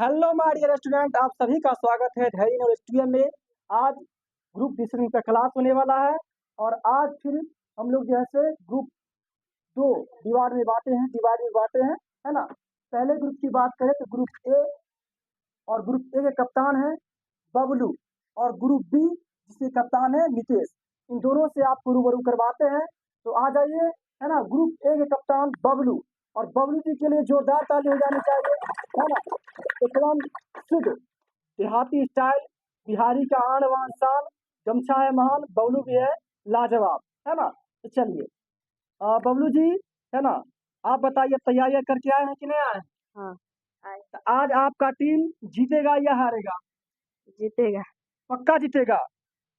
Hello my dear student, आप सभी का स्वागत है धैर्य नॉलेज स्टूडियो में। आज ग्रुप डिस्कशन का क्लास होने वाला है और आज फिर हम लोग जैसे ग्रुप दो डिवाइड में बांटे हैं, है ना। पहले ग्रुप की बात करें तो ग्रुप ए, और ग्रुप ए के कप्तान है बबलू, और ग्रुप बी जिसके कप्तान है नितेश। इन दोनों से आपको रूबरू करवाते हैं, तो आ जाइए, है ना। ग्रुप ए के कप्तान बबलू, और बबलू जी के लिए जोरदार ताली हो जानी चाहिए, है ना। एकदम शुद्ध देहाती स्टाइल, बिहारी का आन बान शान, गमछा है महान, बबलू भी है लाजवाब, है ना। तो चलिए बबलू जी, है ना, आप बताइए तैयारियां करके आए हैं कि नहीं आए? हाँ, तो आज आपका टीम जीतेगा या हारेगा? जीतेगा। पक्का जीतेगा।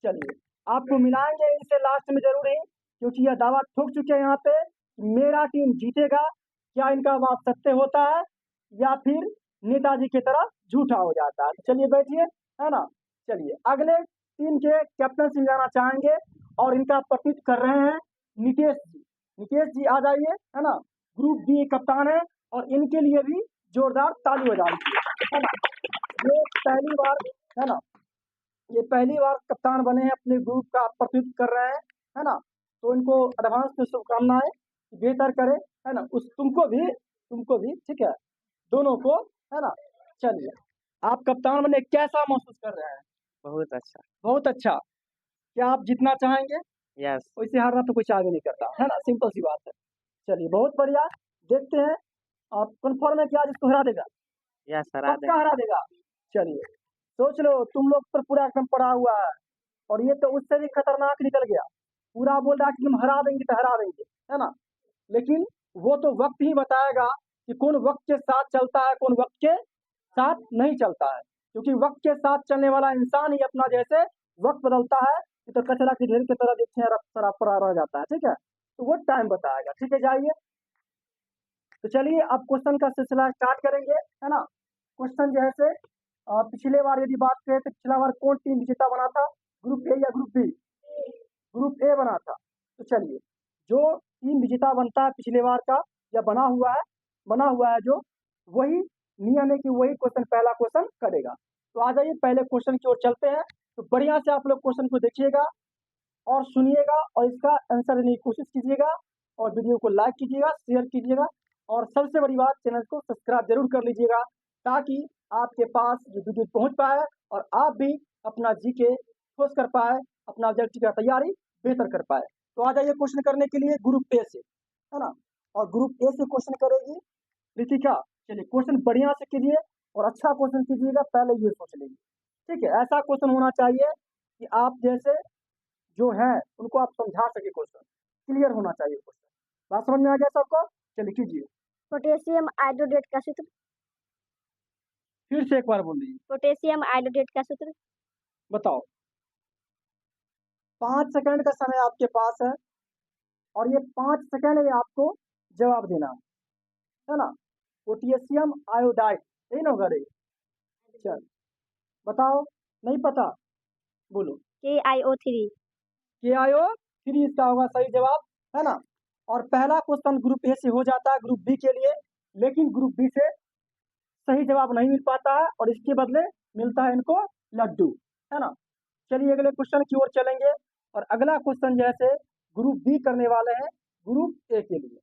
चलिए आपको मिलाएंगे इनसे लास्ट में जरूर ही, क्योंकि यह दावा ठोक चुके हैं यहाँ पे कि मेरा टीम जीतेगा। क्या इनका बात सत्य होता है या फिर नेताजी की तरह झूठा हो जाता है? चलिए बैठिए, है ना। चलिए अगले टीम के कैप्टन से जाना चाहेंगे और इनका प्रतिनिधित्व कर रहे हैं नितेश जी। नितेश जी आ जाइए, है ना। ग्रुप बी कप्तान है और इनके लिए भी जोरदार ताली हो जाएगी, है ना। ये पहली बार, है ना, ये पहली बार कप्तान बने हैं, अपने ग्रुप का प्रतिनिधित्व कर रहे हैं, है ना। तो इनको एडवांस में शुभकामनाएं, बेहतर करे, है ना। उस तुमको भी ठीक है, दोनों को, है ना। चलिए आप कप्तान बने कैसा महसूस कर रहे हैं? बहुत अच्छा। बहुत अच्छा। क्या आप जीतना चाहेंगे? यस। वैसे हारना तो कोई चाह भी नहीं करता, है ना, सिंपल सी बात है। चलिए बहुत बढ़िया, देखते हैं आप कन्फर्म है कि आज इसको हरा देगा? यस, हरा पक्का देंगे। हरा देगा। चलिए सोच लो, तुम लोग पर पूरा एकदम पड़ा हुआ है, और ये तो उससे भी खतरनाक निकल गया। पूरा बोल रहा है कि तुम हरा देंगे तो हरा देंगे, है ना। लेकिन वो तो वक्त ही बताएगा कि कौन वक्त के साथ चलता है, कौन वक्त के साथ नहीं चलता है। क्योंकि वक्त के साथ चलने वाला इंसान ही अपना जैसे वक्त बदलता है, ये तो कचरा की ढेर की तरह देखते हैं रफ पड़ा रह जाता है, ठीक है। तो वो टाइम बताएगा, ठीक है। जाइए, तो चलिए अब क्वेश्चन का सिलसिला स्टार्ट करेंगे, है ना। क्वेश्चन जैसे पिछले बार यदि बात करें तो पिछला बार कौन टीम विजेता बना था, ग्रुप ए या ग्रुप बी? ग्रुप ए बना था। तो चलिए, जो टीम विजेता बनता है पिछले बार का या बना हुआ है जो, वही नियम है कि वही क्वेश्चन पहला क्वेश्चन करेगा। तो आ जाइए पहले क्वेश्चन की ओर चलते हैं। तो बढ़िया से आप लोग क्वेश्चन को देखिएगा और सुनिएगा और इसका आंसर देने की कोशिश कीजिएगा, और वीडियो को लाइक कीजिएगा, शेयर कीजिएगा, और सबसे बड़ी बात चैनल को सब्सक्राइब जरूर कर लीजिएगा, ताकि आपके पास ये वीडियो पहुंच पाए और आप भी अपना जीके ठोस कर पाए, अपना रिजल्ट की तैयारी बेहतर कर पाए। तो आ जाइए क्वेश्चन करने के लिए ग्रुप ए से, है ना। और ग्रुप ए से क्वेश्चन करेगी रितिका। चलिए क्वेश्चन बढ़िया से कीजिए और अच्छा क्वेश्चन कीजिएगा, पहले ये सोच लीजिए, ठीक है। ऐसा क्वेश्चन होना चाहिए कि आप जैसे जो है उनको आप समझा सके, क्वेश्चन क्लियर होना चाहिए क्वेश्चन। बात समझ में आ गया सबको? चलिए कीजिए। पोटेशियम आयोडेट का सूत्र। फिर से एक बार बोल दीजिए। पोटेशियम आयोडेट का सूत्र। बताओ। 5 सेकंड का समय आपके पास है, और ये 5 सेकंड में आपको जवाब देना है ना। पोटेशियम आयोडाइड, यही ना होगा रे? चल बताओ, नहीं पता? बोलो। KiO3। KiO3 इसका होगा सही जवाब, है ना। और पहला क्वेश्चन ग्रुप ए से हो जाता है ग्रुप बी के लिए, लेकिन ग्रुप बी से सही जवाब नहीं मिल पाता है और इसके बदले मिलता है इनको लड्डू, है ना। चलिए अगले क्वेश्चन की ओर चलेंगे, और अगला क्वेश्चन जैसे ग्रुप बी करने वाले हैं ग्रुप ए के लिए।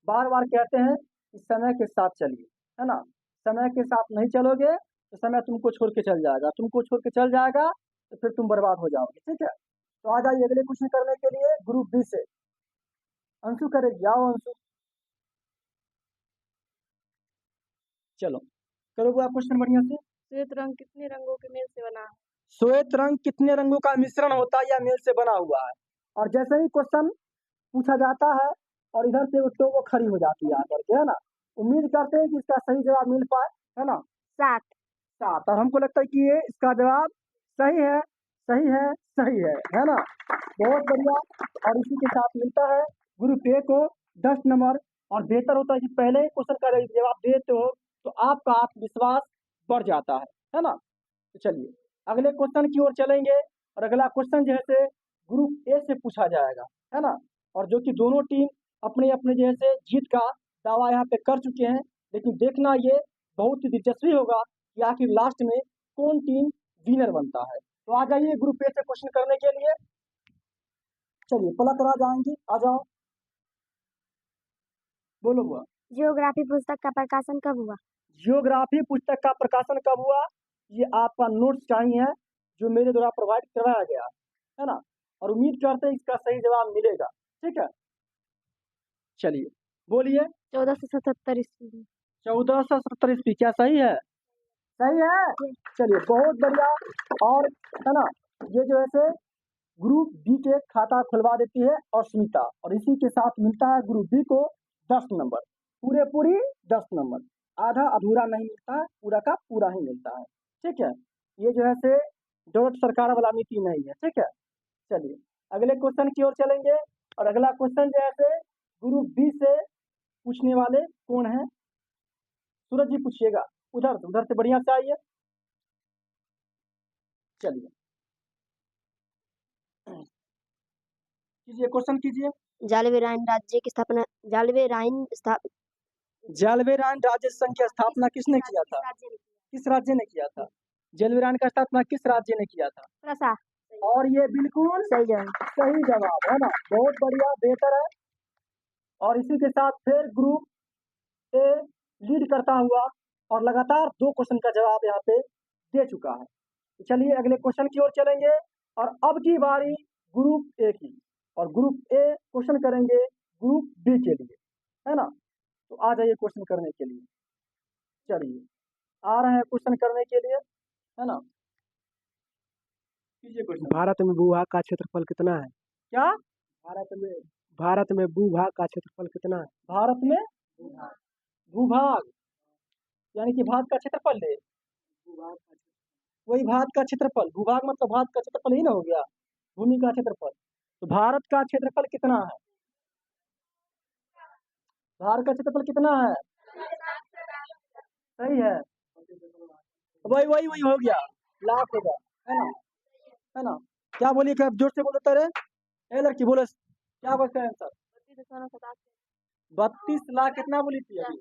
बार बार कहते हैं कि समय के साथ चलिए, है ना। समय के साथ नहीं चलोगे तो समय तुमको छोड़ के चल जाएगा, तुमको छोड़ के चल जाएगा तो फिर तुम बर्बाद हो जाओगे, ठीक है। तो आ जाइए अगले क्वेश्चन करने के लिए ग्रुप बी से। अंशु करेगी, आओ अंशु। चलो करोगे आप क्वेश्चन बढ़िया से। श्वेत रंग कितने रंगों के मेल से बना है? श्वेत रंग कितने रंगों का मिश्रण होता है या मेल से बना हुआ है? और जैसे ही क्वेश्चन पूछा जाता है और इधर से वो खड़ी हो जाती है आकर के, है ना। उम्मीद करते हैं कि इसका सही जवाब मिल पाए, है ना। 7। 7, और हमको लगता है कि ये इसका जवाब सही है, सही है, सही है ना। बहुत बढ़िया। और इसी के साथ मिलता है ग्रुप ए को 10 नंबर। और बेहतर होता है कि पहले ही क्वेश्चन का जवाब देते हो तो आपका आत्मविश्वास बढ़ जाता है ना। तो चलिए अगले क्वेश्चन की ओर चलेंगे, और अगला क्वेश्चन जैसे ग्रुप ए से पूछा जाएगा, है ना। और जो कि दोनों टीम अपने अपने जैसे जीत का दावा यहाँ पे कर चुके हैं, लेकिन देखना ये बहुत ही दिलचस्पी होगा कि आखिर लास्ट में कौन टीम विनर बनता है। तो आ जाइए ग्रुप ए से क्वेश्चन करने के लिए। चलिए पलक राज आएंगी, आ जाओ, बोलो बुआ। जियोग्राफी पुस्तक का प्रकाशन कब हुआ? जियोग्राफी पुस्तक का प्रकाशन कब हुआ, ये आपका नोट्स चाहिए है जो मेरे द्वारा प्रोवाइड करवाया गया है ना, और उम्मीद करते हैं इसका सही जवाब मिलेगा। ठीक है, चलिए बोलिए। 1477 ईस्वी में। 1470 ईस्वी, क्या सही है? सही है, चलिए बहुत बढ़िया। और है ना, ये जो ऐसे ग्रुप बी के खाता खुलवा देती है और स्मिता, और इसी के साथ मिलता है ग्रुप बी को 10 नंबर, पूरी 10 नंबर, आधा अधूरा नहीं मिलता है, पूरा का पूरा ही मिलता है। ठीक है, ये जो है से डॉट सरकार वाला नीति नहीं है। ठीक है, चलिए अगले क्वेश्चन की ओर चलेंगे, और अगला क्वेश्चन जो है से ग्रुप बी से पूछने वाले कौन है? सूरज जी पूछिएगा, उधर से बढ़िया से आइए। चलिए कीजिए, क्वेश्चन कीजिए। जालवेरायन राज्य की स्थापना जालवेरायन राज्य संघ की स्थापना किसने किया था? किस राज्य ने किया था? जालवेरायन का स्थापना किस राज्य ने किया था? प्रसा। और ये बिल्कुल सही जवाब। सही जवाब है ना, बहुत बढ़िया, बेहतर है। और इसी के साथ फिर ग्रुप ए लीड करता हुआ और लगातार 2 क्वेश्चन का जवाब यहाँ पे दे चुका है। तो चलिए अगले क्वेश्चन की ओर चलेंगे, और अब की बारी ग्रुप ए की, और ग्रुप ए क्वेश्चन करेंगे ग्रुप बी के लिए, है ना। तो आ जाइए क्वेश्चन करने के लिए। चलिए आ रहे हैं क्वेश्चन करने के लिए, है ना, कीजिए क्वेश्चन। भारत में भूभाग का क्षेत्रफल कितना है? क्या? भारत में भूभाग का क्षेत्रफल कितना है? भारत में भूभाग यानी कि भाग का क्षेत्रफल ले, वही भाग का क्षेत्रफल, भूभाग मतलब भाग का क्षेत्रफल ही ना हो गया, भूमि का क्षेत्रफल। तो भारत का क्षेत्रफल कितना है? भारत का क्षेत्रफल कितना है? सही है, वही वही हो गया, लाख होगा, है ना, है ना। क्या बोलिए, क्या जोर से बोलो तेरे, ए लड़की बोले, क्या बोलते हैं आंसर? 32 लाख कितना बोली थी अभी?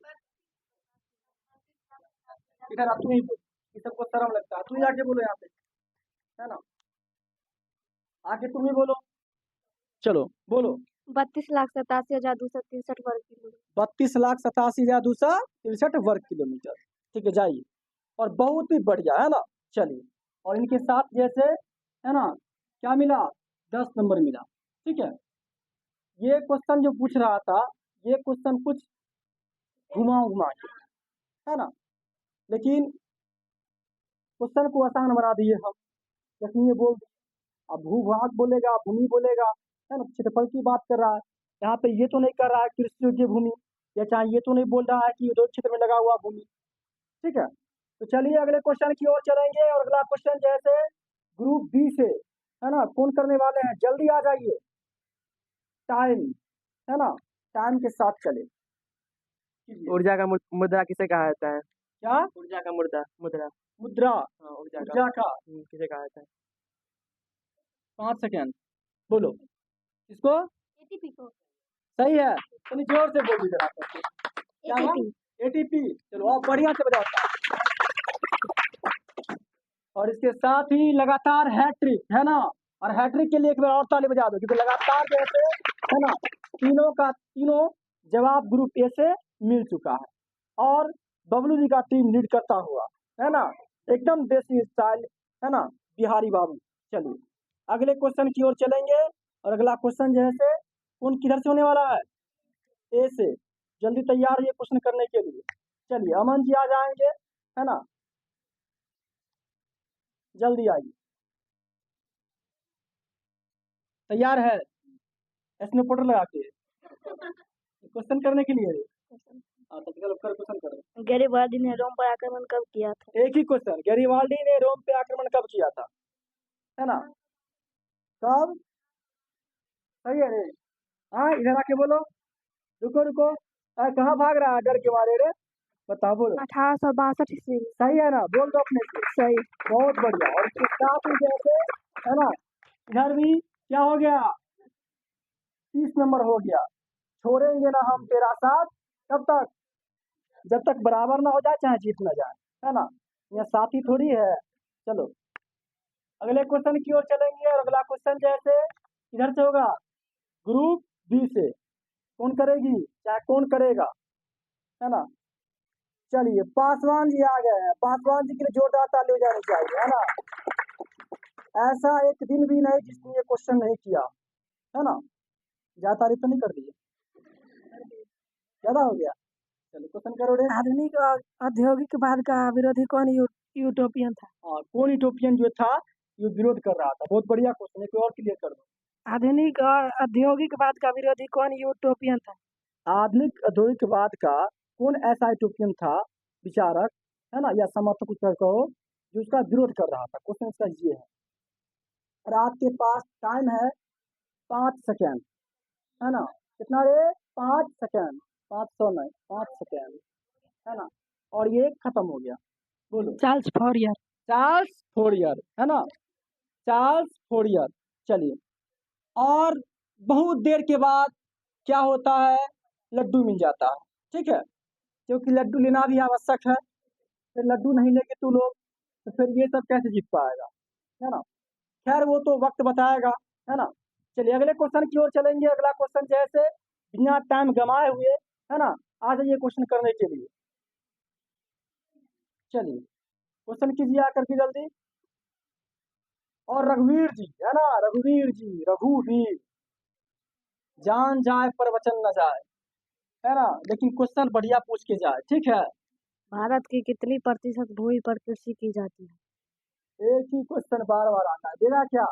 इधर आ, तू ही बोल, ये सबको शर्म लगता है, तू ही आके बोलो यहाँ पे, है ना, आके तुम ही बोलो, चलो बोलो। 32,87,263 वर्ग किलोमीटर। 32,87,263 वर्ग किलोमीटर, ठीक है, जाइए। और बहुत ही बढ़िया, है ना। चलिए, और इनके साथ जैसे, है ना, क्या मिला? 10 नंबर मिला। ठीक है, ये क्वेश्चन जो पूछ रहा था, ये क्वेश्चन कुछ घुमा के, है ना, लेकिन क्वेश्चन को आसान बना दिए हम, जैसे ये बोल दिए। अब भूभाग बोलेगा, भूमि बोलेगा, है ना, क्षेत्रफल की बात कर रहा है। यहाँ पे ये तो नहीं कर रहा है कृषि योग्य भूमि, या चाहे ये तो नहीं बोल रहा है कि उद्योग क्षेत्र में लगा हुआ भूमि। ठीक है, तो चलिए अगले क्वेश्चन की ओर चलेंगे, और अगला क्वेश्चन जैसे ग्रुप बी से, है ना, कौन करने वाले हैं? जल्दी आ जाइए, टाइम, है ना, टाइम के साथ चले। ऊर्जा का मुद्रा किसे कहा जाता है? क्या? ऊर्जा का मुद्रा मुद्रा मुद्रा, हाँ, ऊर्जा का किसे कहा जाता है? 5 सेकेंड बोलो इसको। एटीपी को। सही है, तुम जोर से बोल दीजिए आप। क्या नाम? एटीपी। चलो आप बढ़िया से बताओ। और इसके साथ ही लगातार हैट्रिक, है ना, और हैट्रिक के लिए एक बार और ताली बजा दो, क्योंकि लगातार जैसे, है ना, तीनों का तीनों जवाब ग्रुप ए से मिल चुका है, और बबलू जी का टीम लीड करता हुआ, है ना, एकदम देसी स्टाइल, है ना, बिहारी बाबू। चलिए अगले क्वेश्चन की ओर चलेंगे, और अगला क्वेश्चन जैसे कौन किधर से होने वाला है? ए से। जल्दी तैयार है क्वेश्चन करने के लिए। चलिए अमन जी आ जाएंगे, है ना, जल्दी आइए, तैयार है इसमें पाउडर लगा के क्वेश्चन करने के लिए? हाँ तो चलो कर, क्वेश्चन करो। गैरिबाल्डी ने रोम पर आक्रमण कब किया था? एक ही क्वेश्चन, गैरिबाल्डी ने रोम पे आक्रमण कब किया था, है ना, कब? सही है रे, हाँ इधर आके बोलो, रुको रुको, कहाँ भाग रहा है डर के मारे रे, बताओ बोलो। 1862 ईस्वी। सही है ना, बोल दो अपने से। सही। बहुत बढ़िया, और इसके साथ ही जैसे, है ना, इधर भी क्या हो गया? 30 नंबर हो गया। छोड़ेंगे ना हम तेरा साथ, कब तक? जब तक बराबर ना हो जाए, चाहे जीत ना जाए, है ना। या साथी थोड़ी है। चलो अगले क्वेश्चन की ओर चलेंगे और अगला क्वेश्चन जैसे इधर से होगा ग्रुप बी से। कौन करेगी चाहे कौन करेगा, है ना। चलिए पासवान जी आ गए हैं, पासवान जी के लिए जोरदार ताली हो जानी चाहिए, है ना। ऐसा एक दिन भी नहीं जिसने ये क्वेश्चन नहीं किया, है ना। ज्यादा तारीफ तो नहीं कर दी है? ज्यादा हो गया। चलो क्वेश्चन करो रे। आधुनिक और औद्योगिकवाद का विरोधी कौन यूटोपियन था? हाँ, कौन यूटोपियन जो था ये विरोध कर रहा था। बहुत बढ़िया क्वेश्चन है, कोई और क्लियर कर दो। आधुनिक और औद्योगिकवाद का विरोधी कौन यूटोपियन था? आधुनिक औद्योगिकवाद का कौन ऐसा यूटोपियन था, विचारक, है ना, या समर्थक कुछ कहो, जो उसका विरोध कर रहा था। क्वेश्चन इसका ये है और आपके पास टाइम है 5 सेकेंड, है ना। कितना रे? 5 सेकेंड, 500 नहीं, 5 सेकेंड, है ना। और ये खत्म हो गया। बोलो। चार्ल्स फॉरियर। चार्ल्स फोरियर, है ना, चार्ल्स फोरियर। चलिए और बहुत देर के बाद क्या होता है, लड्डू मिल जाता है, ठीक है, क्योंकि लड्डू लेना भी आवश्यक है। फिर लड्डू नहीं लेके तू लोग तो फिर ये सब कैसे जीत पाएगा, है ना। खैर वो तो वक्त बताएगा, है ना। चलिए अगले क्वेश्चन की ओर चलेंगे। अगला क्वेश्चन जैसे बिना टाइम गंवाए हुए, है ना, आ जाइए क्वेश्चन करने के लिए। चलिए क्वेश्चन कीजिए आकर के जल्दी। और रघुवीर जी, है ना, रघुवीर जी, रघुवीर, जान जाए पर वचन न जाए, है ना, लेकिन क्वेश्चन बढ़िया पूछ के जाए, ठीक है। भारत की कितनी प्रतिशत भूमि पर कृषि की जाती है? एक ही क्वेश्चन बार बार आता है, देगा क्या?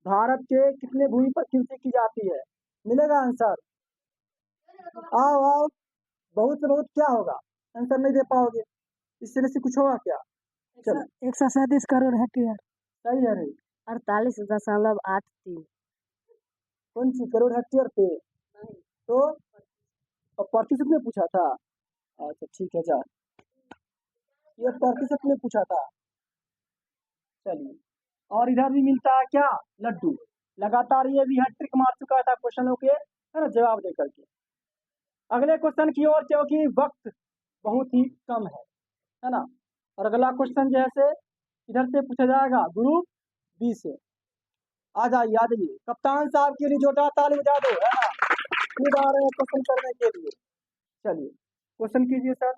भारत के कितने भूमि पर कृषि की जाती है, मिलेगा आंसर? आओ आओ, बहुत से बहुत क्या होगा, आंसर नहीं दे पाओगे, इससे बेसी कुछ होगा क्या? चलो 137 करोड़ हेक्टेयर। सही है रे। 48.83। कौन सी करोड़ हेक्टेयर पे? तो और प्रतिशत में पूछा था। अच्छा ठीक है, जा ये प्रतिशत में पूछा था। चलिए और इधर भी मिलता है क्या, लड्डू। लगातार ये भी हैट्रिक मार चुका था क्वेश्चनों के, है ना, जवाब दे करके। अगले क्वेश्चन की ओर, क्योंकि वक्त बहुत ही कम है ना। और अगला क्वेश्चन जैसे इधर से पूछा जाएगा ग्रुप बी से। आ जाइए आ जाइए, कप्तान साहब के लिए जोरदार ताली बजा दो, है ना, खुद आ रहे हैं क्वेश्चन करने के लिए। चलिए क्वेश्चन कीजिए सर।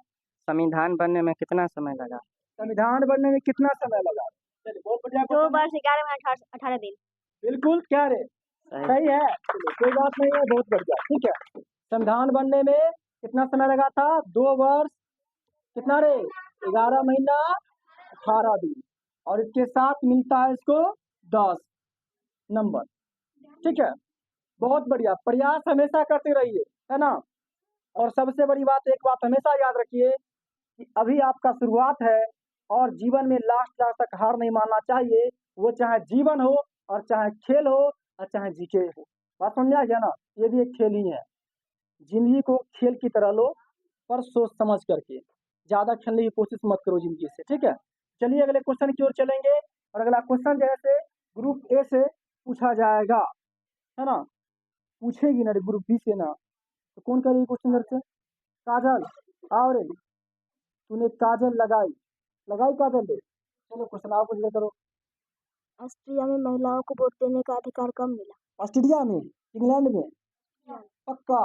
संविधान बनने में कितना समय लगा? संविधान बनने में कितना समय लगा? चलिए बहुत बढ़िया 2 क्वेश्चन है। वर्ष 11 महीने 18 दिन। बिल्कुल, क्या रे, सही है। चलो कोई बात नहीं है, बहुत बढ़िया, ठीक है। संविधान बनने में कितना समय लगा था? 2 वर्ष, कितना रे, 11 महीना 18 दिन, और इसके साथ मिलता है इसको 10 नंबर, ठीक है। बहुत बढ़िया, प्रयास हमेशा करते रहिए, है ना। और सबसे बड़ी बात, एक बात हमेशा याद रखिए कि अभी आपका शुरुआत है और जीवन में लास्ट तक हार नहीं मानना चाहिए। वो चाहे जीवन हो और चाहे खेल हो और चाहे जीके हो। बात समझा गया ना, ये भी एक खेल ही है। जिंदगी को खेल की तरह लो, पर सोच समझ करके। ज्यादा खेलने की कोशिश मत करो जिंदगी से, ठीक है। चलिए अगले क्वेश्चन की ओर चलेंगे और अगला क्वेश्चन जैसे ग्रुप ए से पूछा जाएगा, है ना। पूछेगी ना रे ग्रुप बी से ना, तो कौन करेगी क्वेश्चन इधर से? काजल, आओ रे, तूने काजल लगाई, लगाई काजल रे। चलो क्वेश्चन आप कुछ करो। ऑस्ट्रिया में महिलाओं को वोट देने का अधिकार कब मिला? ऑस्ट्रेलिया में, इंग्लैंड में, पक्का।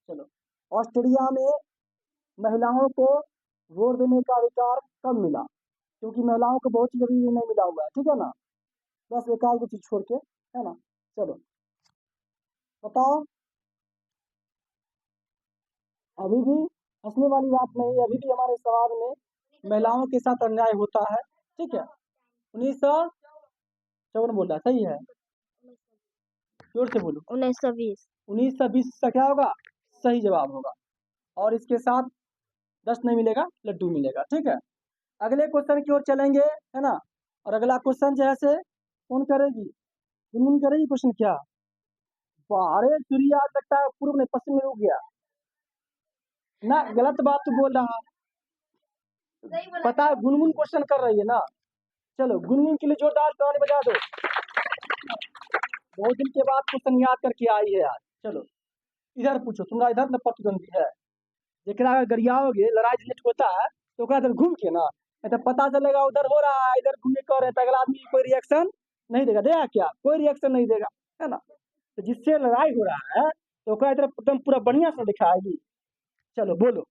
चलो ऑस्ट्रेलिया में महिलाओं को वोट देने का अधिकार कब मिला? क्योंकि महिलाओं को बहुत चीज अभी भी नहीं मिला हुआ है, ठीक है ना, बस एक आध चीज छोड़ के, है ना। चलो बताओ। अभी भी हंसने वाली बात नहीं है, अभी भी हमारे समाज में महिलाओं के साथ अन्याय होता है, ठीक है। 1954 बोला सही है, जोर से बोलो। 1920। 1920 का क्या होगा, सही जवाब होगा। और इसके साथ 10 नहीं मिलेगा, लड्डू मिलेगा, ठीक है। अगले क्वेश्चन की ओर चलेंगे, है ना। और अगला क्वेश्चन जैसे कौन करेगी, गुनगुन करेगी क्वेश्चन क्या? अरे सूर्य आज लगता है पूर्व में पश्चिम में रुक गया ना, गलत बात तो बोल रहा है, पता है गुनगुन क्वेश्चन कर रही है ना। चलो गुनगुन के लिए जोरदार ताली बजा दो, बहुत दिन के बाद क्वेश्चन याद करके आई है आज। चलो इधर पूछो, तुम्हारा इधर न प्रतिद्वंदी है, जेकरा अगर गरियाओगे, लड़ाई झंझट होता है तो ओकरा इधर घूम के ना नहीं तो पता चलेगा उधर हो रहा है, इधर घूमने कर रहे हैं, तो अगला आदमी कोई रिएक्शन नहीं देगा, देगा क्या? कोई रिएक्शन नहीं देगा, है ना? तो जिससे लड़ाई हो रहा है तो ओकरा इधर एकदम पूरा बढ़िया से दिखाएगी। चलो बोलो।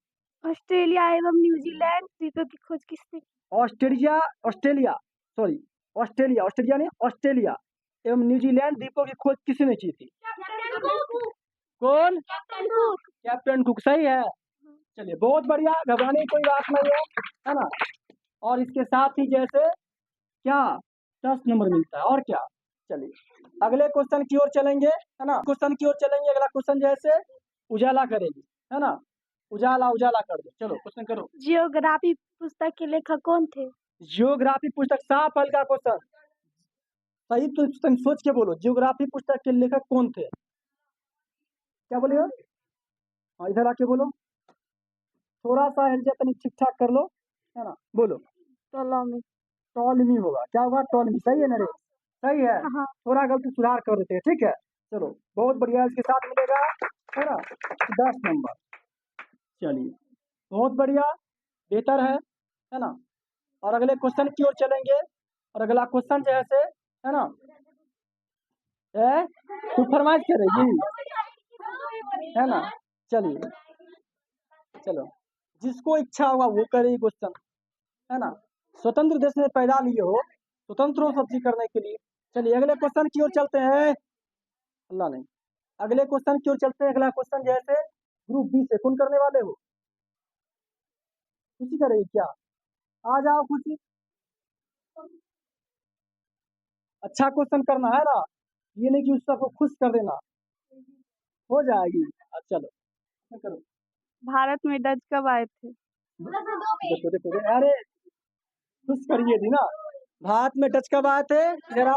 ऑस्ट्रेलिया एवं न्यूजीलैंड द्वीपों की खोज किसने की? Australia Australia sorry Australia Australia ने ऑस्ट्रेलिया एवं न्यूजीलैंड द्वीपों की खोज किसने की थी? कौन? कैप्टन कुक, सही है। चलिए बहुत बढ़िया, घबराने की कोई बात नहीं है ना? और इसके साथ ही जैसे क्या 10 नंबर मिलता है, और क्या? चलिए अगले क्वेश्चन की ओर चलेंगे, है ना? क्वेश्चन की ओर चलेंगे। अगला क्वेश्चन जैसे उजाला करेगी, है ना? उजाला उजाला कर दो। चलो क्वेश्चन करो। जियोग्राफी पुस्तक के लेखक कौन थे? जियोग्राफी पुस्तक, साफ हल्का क्वेश्चन, सही तो तुम सोच के बोलो। जियोग्राफी पुस्तक के लेखक कौन थे? क्या बोले हो? हाँ इधर आके बोलो, थोड़ा सा तनी ठीक ठाक कर लो, है ना? बोलो। टॉलेमी। टॉलमी होगा, क्या होगा? टॉलमी, सही है नरेश, सही है। हाँ। थोड़ा गलती सुधार कर देते हैं, ठीक है। चलो बहुत बढ़िया, इसके साथ मिलेगा, है ना, 10 नंबर। चलिए बहुत बढ़िया, बेहतर है ना? और अगले क्वेश्चन की ओर चलेंगे। और अगला क्वेश्चन जैसे, है ना, तू फरमाइश करेगी, है ना? चलिए चलो, जिसको इच्छा होगा वो करे क्वेश्चन, है ना? स्वतंत्र देश में पैदा लिए हो, स्वतंत्र हो सब चीज करने के लिए। चलिए अगले क्वेश्चन की ओर चलते हैं। अल्लाह नहीं, अगले क्वेश्चन की ओर चलते हैं। अगला क्वेश्चन जैसे ग्रुप बी से कौन करने वाले हो? खुशी करेगी क्या? आ जाओ खुशी, अच्छा क्वेश्चन करना है ना, ये नहीं कि उस सबको खुश कर देना, हो जाएगी। चलो करो। भारत में डच कब आए थे? देखो देखो देखो, अरे खुश करिए थी ना। भारत में डच कब आए थे? जरा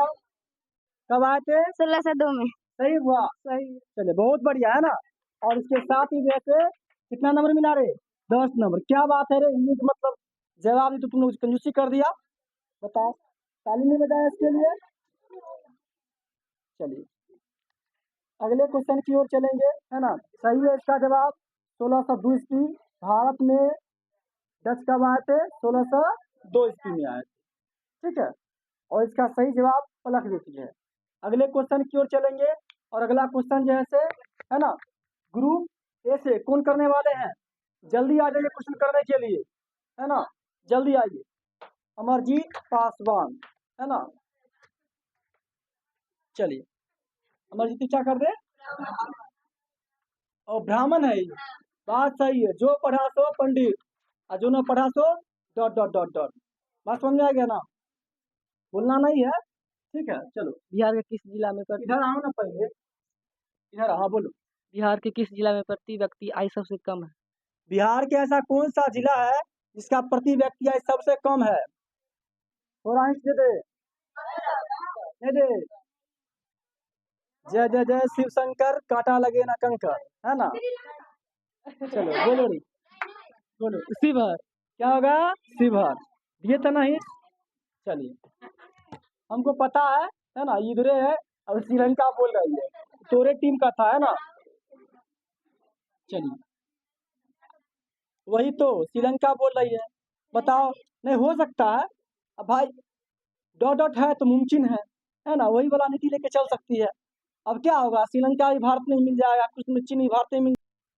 कब आए थे? 1602 में। सही हुआ, सही। चलिए बहुत बढ़िया, है ना? और इसके साथ ही जैसे कितना नंबर मिला रे? 10 नंबर। क्या बात है रे, ये तो मतलब जवाब ही तो तुम लोग कंजूसी कर दिया। बताओ, ताली नहीं बजाया इसके लिए? चलिए अगले क्वेश्चन की ओर चलेंगे, है ना? सही है इसका जवाब 1602 ईस्वी। भारत में डच कब आए थे? 1602 ईस्वी में आए थे, ठीक है। और इसका सही जवाब पलक देती है। अगले क्वेश्चन की ओर चलेंगे। और अगला क्वेश्चन जैसे, है ना, ग्रुप ए से कौन करने वाले हैं? जल्दी आ जाइए क्वेश्चन करने के लिए, है ना? जल्दी आइए। अमरजीत पासवान, है ना? चलिए अमरजीत क्या कर दे, और ब्राह्मण है ये, बात सही है। जो पढ़ा सो पंडित, और जो न पढ़ा so dot dot dot dot. बात समझ में आ गया ना? बोलना नहीं है, ठीक है। चलो बिहार के किस जिला में प्रति इधर आओ ना पहले, इधर हाँ बोलो। बिहार के किस जिला में प्रति व्यक्ति आय सबसे कम है? बिहार के ऐसा कौन सा जिला है जिसका प्रति व्यक्ति आय सबसे कम है? थोड़ा हिंट दे दे, दे दे। जय जय जय शिव शंकर, कांटा लगे ना कंकर, है ना? चलो बोलो रे, बोलो। शिवहर, क्या होगा? शिवहर, दिए था नहीं? चलिए हमको पता है ना, इधरे है। और श्रीलंका बोल रही है, तोरे टीम का था, है ना? चलिए वही तो श्रीलंका बोल रही है, बताओ। नहीं हो सकता है, अब भाई डॉट डॉट है तो मुमकिन है ना? वही वाला नीति लेके चल सकती है। अब क्या होगा, श्रीलंका भी भारत में ही मिल जाएगा, कुछ में चीन भी भारत में मिल,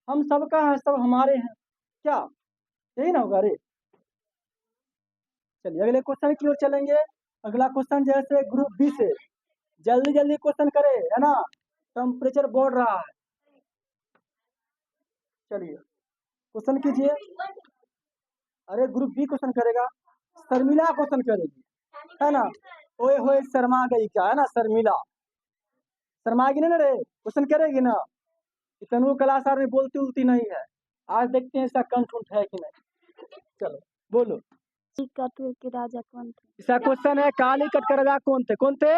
हम सबका है, सब हमारे हैं, क्या यही ना होगा रे? चलिए अगले क्वेश्चन की ओर चलेंगे। अगला क्वेश्चन जैसे ग्रुप बी से, जल्दी जल्दी क्वेश्चन करे, है ना? टेम्परेचर बढ़ रहा है। चलिए क्वेश्चन कीजिए। अरे ग्रुप बी क्वेश्चन करेगा, शर्मिला क्वेश्चन करेगी, है ना? ओए होए शर्मा गई क्या, है ना? शर्मिला शर्माएगी ना रे, क्वेश्चन करेगी ना? इतनू कलाकार में बोलती उलती नहीं है। आज देखते हैं इसका कंठ उंठ है कि नहीं। चलो बोलो। कटवे के राजा कौन थे? इसका क्वेश्चन है, काली कट का राजा कौन थे? कौन थे?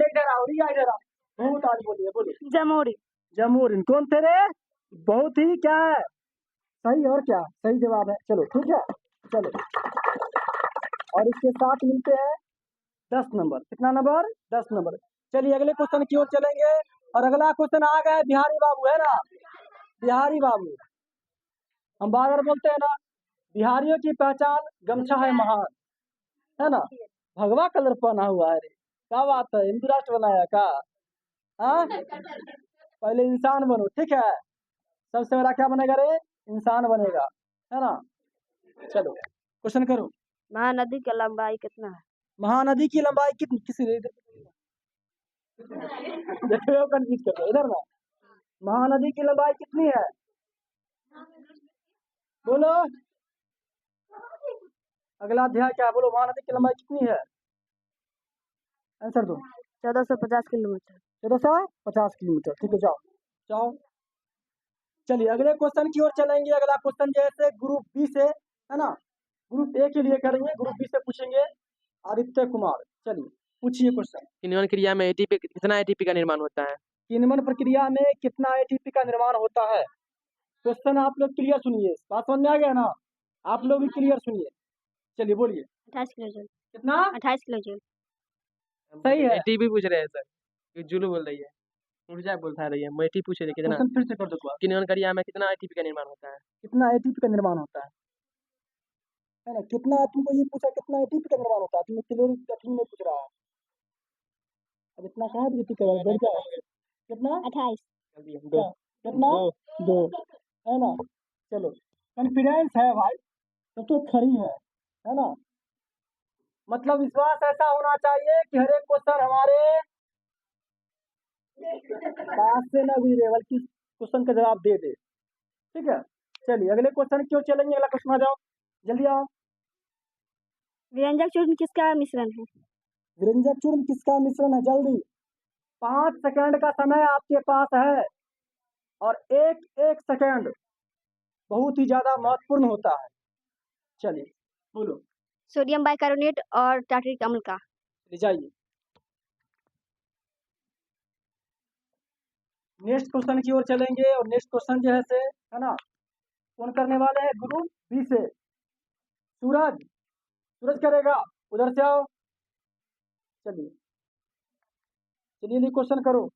इधर आओ, रिया इधर आओ, बहुत आज बोलिए, बोलिए। जमोरी। जमूरिन कौन थे रे? बहुत ही क्या है, सही, और क्या सही जवाब है। चलो ठीक है, चलो और इसके साथ मिलते हैं 10 नंबर। कितना नंबर? 10 नंबर। चलिए अगले क्वेश्चन की ओर चलेंगे। और अगला क्वेश्चन आ गया बिहारी बाबू, है ना? बिहारी बाबू, हम बार बार बोलते हैं ना, बिहारियों की पहचान गमछा है महान, है ना। भगवा कलर पहना हुआ है रे, क्या बात है, हिंदू राष्ट्र बनाया का? हाँ, पहले इंसान बनो, ठीक है। सबसे बड़ा क्या बनेगा रे? इंसान बनेगा, है ना। चलो क्वेश्चन करो। महानदी की लंबाई कितना है? महानदी की लंबाई कितनी, किसी देखो कंफ्यूज कर रहे हो, इधर ना। महानदी की लंबाई कितनी है? बोलो, अगला अध्याय क्या है? बोलो, महानदी की लंबाई कितनी है? आंसर दो। 1450 किलोमीटर। 1450 किलोमीटर, ठीक है, जाओ जाओ। चलिए अगले क्वेश्चन की ओर चलेंगे। अगला क्वेश्चन जैसे ग्रुप बी से, है ना, ग्रुप ए के लिए करेंगे, ग्रुप बी से पूछेंगे आदित्य कुमार। चलिए पूछिए क्वेश्चन। किण्वन क्रिया में एटीपी कितना एटीपी का निर्माण होता है? किण्वन प्रक्रिया में कितना एटीपी का निर्माण होता है? क्वेश्चन आप लोग क्लियर सुनिए, बात समझ में आ गया ना? आप लोग भी क्लियर सुनिए, चलिए बोलिए। 28 किलो जूल। कितना? 28 किलो जूल। सही है। एटीपी पूछ रहे हैं सर, ये जूल बोल रही है, ऊर्जा बोलता रही है। मैं एटीपी पूछ रही है कितना क्वेश्चन फिर से कर दो दोबारा। किण्वन क्रिया में कितना एटीपी का निर्माण होता है? कितना एटीपी का निर्माण होता है ना? कितना, तुमको ये पूछा कितना एटीपी का निर्माण होता है, तुमने किलो नहीं पूछ रहा है। अब इतना कहाँ एटीपी का बढ़ जाए? कितना? 28। जल्दी दो। कितना? दो, है ना। चलो कॉन्फिडेंस है भाई, तो खड़ी है ना। मतलब विश्वास ऐसा होना चाहिए कि हर एक क्वेश्चन हमारे पास से न गुजरे, बल्कि क्वेश्चन का जवाब दे दे, ठीक है। चलिए अगले क्वेश्चन की ओर चलेंगे। अगला क्वेश्चन आ जाओ, जल्दी आओ। व्यंजक चूर्ण किसका मिश्रण है? व्यंजक चूर्ण किसका मिश्रण है? जल्दी, 5 सेकंड का समय आपके पास है, और एक एक सेकंड बहुत ही ज्यादा महत्वपूर्ण होता है। चलिए बोलो। सोडियम बाइकार्बोनेट और टार्टरिक अम्ल का। ले जाइए नेक्स्ट क्वेश्चन की ओर चलेंगे, और नेक्स्ट क्वेश्चन जो है ना, कौन करने वाले हैं? ग्रुप बी से सूरज, सूरज करेगा, उधर से आओ। चलिए चलिए क्वेश्चन करो।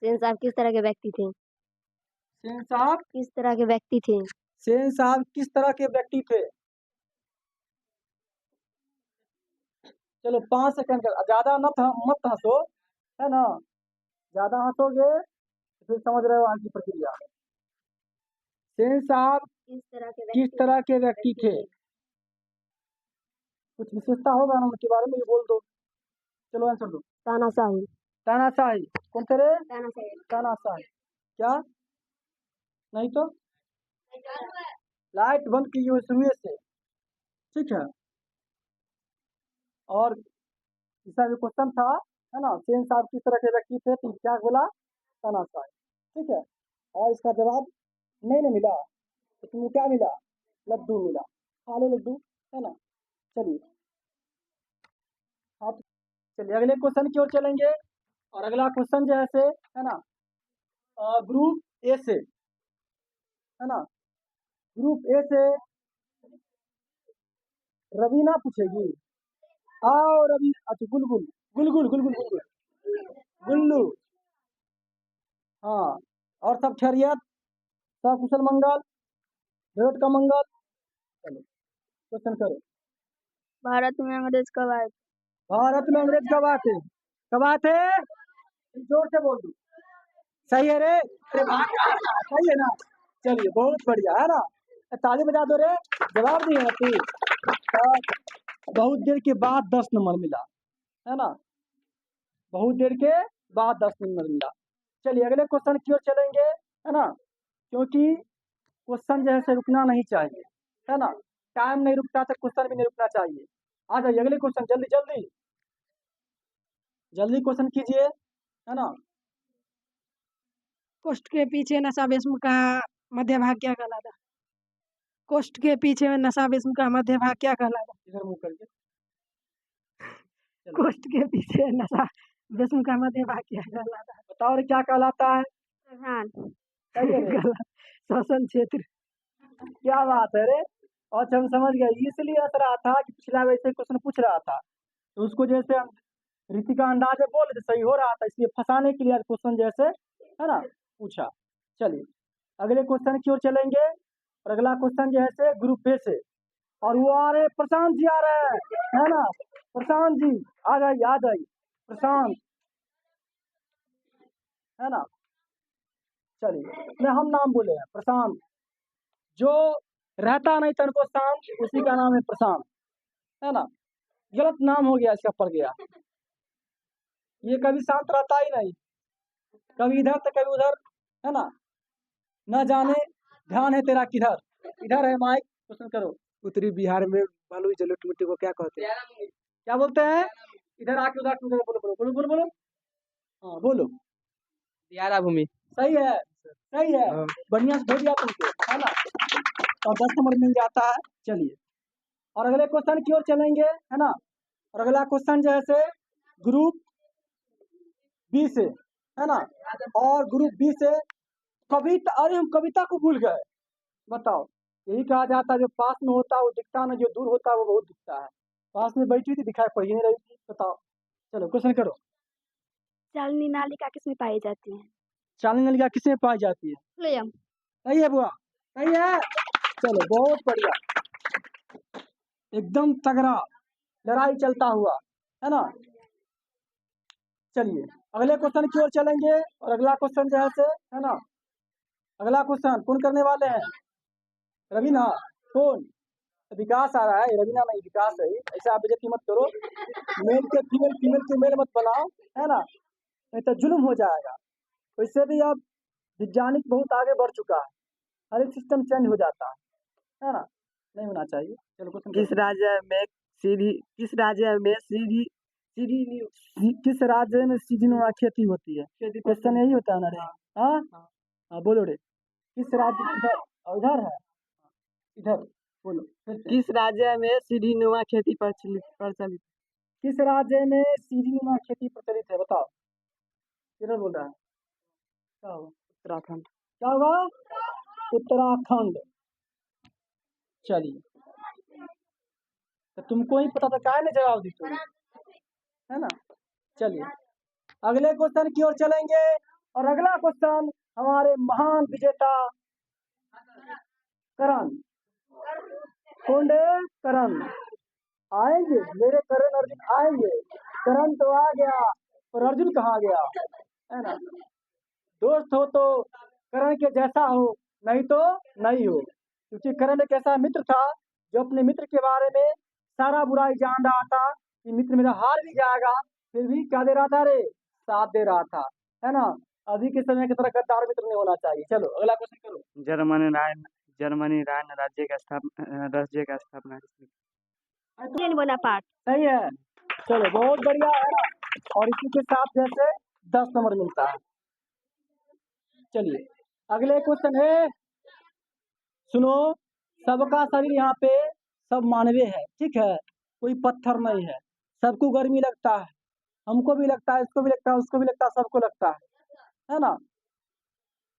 सेन साहब किस तरह के व्यक्ति थे? सेन साहब किस तरह के व्यक्ति थे? सेन साहब किस तरह के व्यक्ति थे? चलो 5 सेकंड का, ज्यादा मत हंसो, है ना। ज्यादा हंसोगे तो फिर समझ रहे हो आगे की प्रक्रिया। सेन साहब किस तरह के व्यक्ति थे? कुछ विशेषता होगा ना उनके बारे में, ये बोल दो। चलो आंसर दो। तानाशाही। तानाशाही? कौन करे? तानाशाही। तानाशाही क्या? नहीं तो लाइट बंद की हुई शुरू से, ठीक है। और इसका जो क्वेश्चन था, है ना, सेन साहब किस तरह के व्यक्ति थे, तो क्या बोला? तानाशाही, ठीक है। और इसका जवाब नहीं ना मिला तो तुमको क्या मिला? लड्डू मिला, खा लो लड्डू, है ना। चलिए हाँ, चलिए अगले क्वेश्चन की ओर चलेंगे। और अगला क्वेश्चन जो है ना, ग्रुप ए से, है ना, ग्रुप ए से रवीना पूछेगी। आओ रवि, अच्छा गुलगुल, गुलगुल गुलगुल गुलगुल गुल्लू, हाँ। और सब खैरियत, सब कुशल मंगल, देवट का मंगल। चलो क्वेश्चन करो। भारत में अंग्रेज कब आए? भारत में अंग्रेज कब आए थे? कब आए थे? जोर से बोल दो। सही है रे, अरे सही है ना। चलिए बहुत बढ़िया, है ना। ताली बजा दो रे, जवाब दिए ना तू। बहुत देर के बाद 10 नंबर मिला, है ना, बहुत देर के बाद 10 नंबर मिला। चलिए अगले क्वेश्चन की ओर चलेंगे, है ना, क्योंकि क्वेश्चन जो है रुकना नहीं चाहिए, है ना। टाइम नहीं रुकता तो क्वेश्चन भी नहीं रुकना चाहिए। आ जाइए अगले क्वेश्चन, जल्दी जल्दी जल्दी क्वेश्चन कीजिए, है ना। कोष्ठ के पीछे नशा विष्णु का मध्य भाग क्या कहलाता? कोष्ठ के पीछे में नशा विष्णु का मध्य भाग क्या कहलाता? इधर मुंह करके कोष्ठ के पीछे नशा विष्णु का मध्य भाग क्या कहलाता? बताओ रे, क्या कहलाता है? प्रधान। सही है रे। गलत। श्वसन क्षेत्र। क्या बात है रे। अच्छा हम समझ गए, इसलिए हंस रहा था कि पिछला वैसे क्वेश्चन पूछ रहा था, तो उसको जैसे हम रीतिका अंदाज में बोल रहे थे, सही हो रहा था, इसलिए फंसाने के लिए क्वेश्चन जैसे, है ना, पूछा। चलिए अगले क्वेश्चन की ओर चलेंगे। और अगला क्वेश्चन जो है से ग्रुप ए से, और वो आ रहे प्रशांत जी आ रहे हैं, है ना। प्रशांत जी आ जाइए प्रशांत, है ना। चलिए मैं हम नाम बोले हैं प्रशांत, जो रहता नहीं तन को शांत उसी का नाम है प्रशांत, है ना। गलत नाम हो गया, इसका पड़ गया। ये कभी शांत रहता ही नहीं, कभी इधर तो कभी उधर, है ना। न जाने ध्यान है तेरा किधर। इधर है माइक, क्वेश्चन करो। उत्तरी बिहार में बालू जलोढ़ मिट्टी को क्या कहते हैं? क्या बोलते हैं? इधर आके उधर बोलो बोलो बोलो बोलो बोलो। हाँ बोलो। दियारा भूमि। सही है, सही है, हाँ। बढ़िया से भेज दिया तुमको, है ना। और 10 नंबर मिल जाता है। चलिए और अगले क्वेश्चन की ओर चलेंगे, है ना। और अगला क्वेश्चन जो है से ग्रुप बी से, है ना। और ग्रुप बी से कविता, अरे हम कविता को भूल गए। बताओ, यही कहा जाता है जो पास में होता है वो दिखता ना, जो दूर होता है वो बहुत दिखता है। पास में बैठी थी दिखाई पड़ ही नहीं रही थी। बताओ, चलो क्वेश्चन करो। चालनी नालिका किसमें पाई जाती है? चालनी नलिका किसमें पाई जाती है? फ्लोएम। सही है बुआ, सही है। चलो बहुत बढ़िया, एकदम तगड़ा लड़ाई चलता हुआ, है ना। चलिए अगले क्वेश्चन की ओर चलेंगे। और अगला क्वेश्चन जो है से, है ना। अगला क्वेश्चन कौन करने वाले हैं? रवीना। कौन? विकास आ रहा है, रवीना नहीं विकास है। ऐसा आप बेइज्जती मत करो, मेल के फीमेल, फीमेल के मेल मत बनाओ, है ना, नहीं तो जुल्म हो जाएगा। तो इससे भी अब वैज्ञानिक बहुत आगे बढ़ चुका है, हर एक सिस्टम चेंज हो जाता है ना। नहीं होना चाहिए। चलो क्वेश्चन किस राज्य में सीढ़ी किस राज्य में सीढ़ी किस राज्य में सीजनुमा खेती होती है? क्वेश्चन यही होता है ना रे। हाँ हाँ बोलो रे, किस राज्य? इधर इधर है, इधर बोलो फिर से। किस राज्य में सीढ़ीनुमा खेती प्रचलित? किस राज्य में सीजनुमा खेती प्रचलित है? बताओ, किधर बोल रहा है? क्या होगा? उत्तराखंड। क्या होगा? उत्तराखंड। चलिए, तो तुमको ही पता था, काहे ने जवाब दी तुम, है ना। चलिए अगले क्वेश्चन की ओर चलेंगे। और अगला क्वेश्चन हमारे महान विजेता करण, कौन है? करण आएंगे, मेरे करण अर्जुन आएंगे। करण तो आ गया और अर्जुन कहाँ गया, है ना। दोस्त हो तो करण के जैसा हो, नहीं तो नहीं हो। क्योंकि करण एक ऐसा मित्र था जो अपने मित्र के बारे में सारा बुराई जान रहा था कि मित्र मेरा हार भी जाएगा, फिर भी क्या दे रहा था रे? साथ दे रहा था, है ना। अभी के समय की तरह गद्दार मित्र नहीं होना चाहिए। चलो अगला क्वेश्चन करो। जर्मनी रान राज्य का स्थापना किसने की? Napoleon Bonaparte. सही है, चलो बहुत बढ़िया, है ना। और इसी के साथ जैसे 10 नंबर मिलता है। चलिए अगले क्वेश्चन है, सुनो। सबका शरीर यहाँ पे सब मानवीय है, ठीक है, कोई पत्थर नहीं है। सबको गर्मी लगता है, हमको भी लगता है, इसको भी लगता है, उसको भी लगता है, सबको लगता है ना।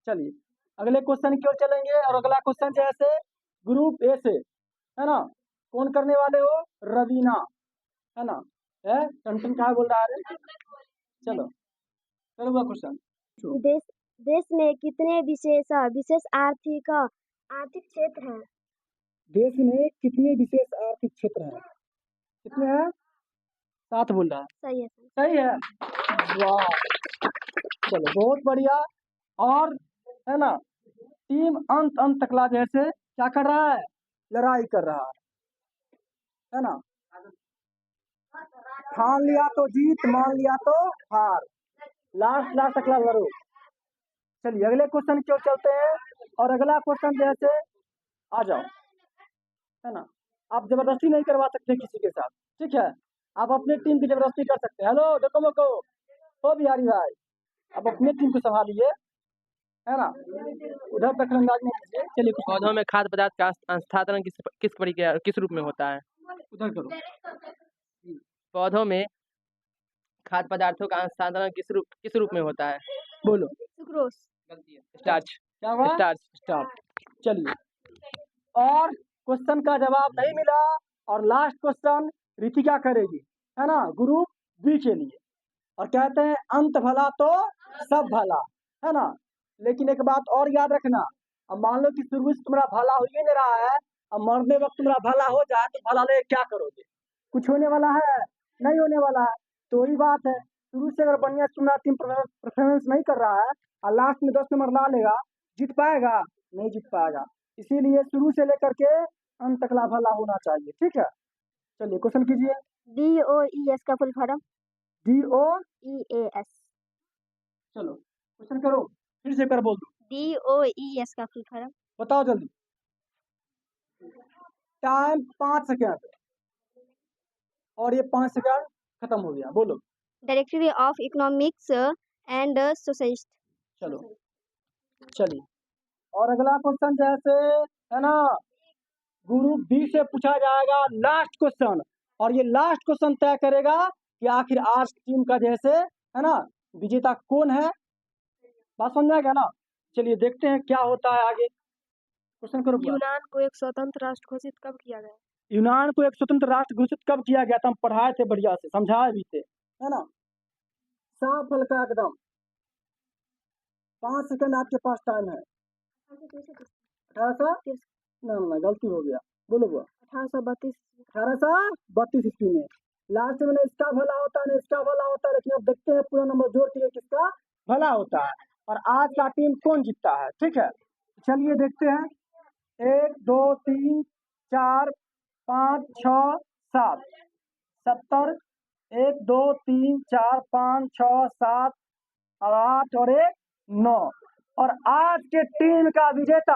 चलिए अगले क्वेश्चन की ओर चलेंगे। और अगला क्वेश्चन जैसे ग्रुप ए से, है ना। कौन करने वाले हो? रवीना, है ना। है टन कहा बोल रहा है? चलो करो क्वेश्चन। देश देश में कितने विशेष आर्थिक क्षेत्र हैं? देश में कितने विशेष आर्थिक क्षेत्र हैं? कितने हैं? 7 बोल रहा है। सही है। सही है, वाह, चलो बहुत बढ़िया। और है ना, टीम अंत तक ला जैसे क्या कर रहा है? लड़ाई कर रहा है ना। ठान लिया तो जीत, मान लिया तो हार, लास्ट तक लड़ो। चलिए अगले क्वेश्चन की ओर चलते हैं। और अगला क्वेश्चन जैसे आ जाओ, है ना। आप जबरदस्ती नहीं करवा सकते किसी के साथ, ठीक है। आप अपने टीम की जबरदस्ती कर सकते हैं। हेलो देखो मको, ओ बिहारी भाई, आप अपने टीम को संभालिए, है ना, उधर तक अंदाज नहीं कीजिए। चलिए कुछ पौधों में खाद्य पदार्थ का स्थानांतरण किस प्रक्रिया किस रूप में होता है? उधर करो। पौधों में खाद्य पदार्थों का स्थानांतरण किस रूप में होता है? बोलो। सुक्रोज। गलती है। स्टार्च। क्या हुआ? स्टार्च। चलिए, और क्वेश्चन का जवाब नहीं मिला। और लास्ट क्वेश्चन रितिका करेगी, है ना, ग्रुप बी के लिए। और कहते हैं अंत भला तो सब भला, है ना। लेकिन एक बात और याद रखना, अब मान लो कि शुरू से तुम्हारा भला हो ही नहीं रहा है, अब मरने वक्त तुम्हारा भला हो जाए तो भला ले क्या करोगे? कुछ होने वाला है? नहीं होने वाला है। तो वही बात है, शुरू से अगर बढ़िया तुम्हारा टीम परफॉर्मेंस नहीं कर रहा है और लास्ट में 10 नंबर ला लेगा, जीत पाएगा? नहीं जीत पाएगा। इसीलिए शुरू से लेकर के अंत तक ला भला होना चाहिए, ठीक है। चलिए क्वेश्चन कीजिए। DOES का फुल फॉर्म? DOES। चलो क्वेश्चन करो, फिर से एक बार बोल दो। DOES का फुल फॉर्म? बताओ जल्दी। टाइम 5 सेकेंड, और ये 5 सेकेंड खत्म हो गया। बोलो। Directory of economics and society. चलो चलिए, और अगला क्वेश्चन जैसे है ना, ग्रुप बी से पूछा जाएगा लास्ट क्वेश्चन, और ये लास्ट क्वेश्चन तय करेगा कि आखिर आज टीम का जैसे है ना विजेता कौन है। बात समझ आएगा ना? चलिए देखते हैं क्या होता है आगे। क्वेश्चन करो। यूनान को एक स्वतंत्र राष्ट्र घोषित कब किया गया? यूनान को एक स्वतंत्र राष्ट्र घोषित कब किया गया था? हम पढ़ाए थे, बढ़िया से समझाए भी थे, है ना। साफ हल्का एकदम। 5 सेकंड आपके पास टाइम है। 1832 ना गलती हो गया, बोलो बुआ। 1832। 1832 ईस्वी में। लास्ट में ना इसका भला होता है ना इसका भला होता है, लेकिन अब देखते हैं पूरा नंबर जोड़ के किसका भला होता है और आज का टीम कौन जीतता है, ठीक है। चलिए देखते हैं। 1 2 3 4 5 6 7 70। 1 2 3 4 5 6 7 और 8 और 1 9। और आज के टीम का विजेता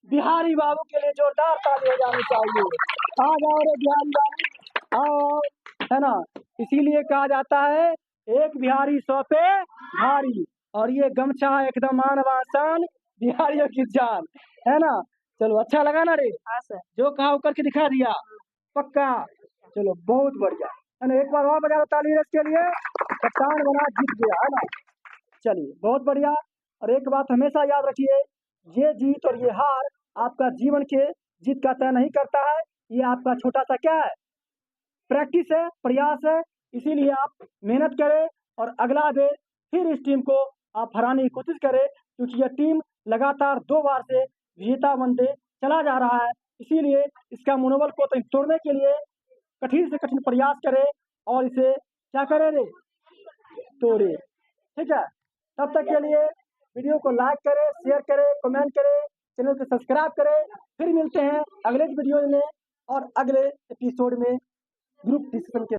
बिहारी बाबू के लिए जोरदार ताली हो जानी चाहिए। आ जाओ रे बिहारी बाबू, आओ, है ना। इसीलिए कहा जाता है एक बिहारी 100 पे भारी, और ये गमछा एकदम मान वासन बिहारियों की जान, है ना। चलो अच्छा लगा ना रे? हाँ सर। जो कहा वो करके दिखा दिया, पक्का। चलो बहुत बढ़िया, है ना। एक बार और बजा दो ताली इसके लिए। कप्तान बना जीत गया, है ना। चलिए बहुत बढ़िया। और एक बात हमेशा याद रखिए, ये जीत और ये हार आपका जीवन के जीत का तय नहीं करता है। ये आपका छोटा सा क्या है, प्रैक्टिस है, प्रयास है। इसीलिए आप मेहनत करें और अगला डे फिर इस टीम को आप हराने की कोशिश करें, क्योंकि यह टीम लगातार 2 बार से विजेता बनते चला जा रहा है। इसीलिए इसका मनोबल को तो तोड़ने के लिए कठिन से कठिन प्रयास करें और इसे क्या करें रे, तोड़े, ठीक है। तब तक के लिए वीडियो को लाइक करें, शेयर करें, कमेंट करें, चैनल को सब्सक्राइब करें। फिर मिलते हैं अगले वीडियो में और अगले एपिसोड में ग्रुप डिस्कशन के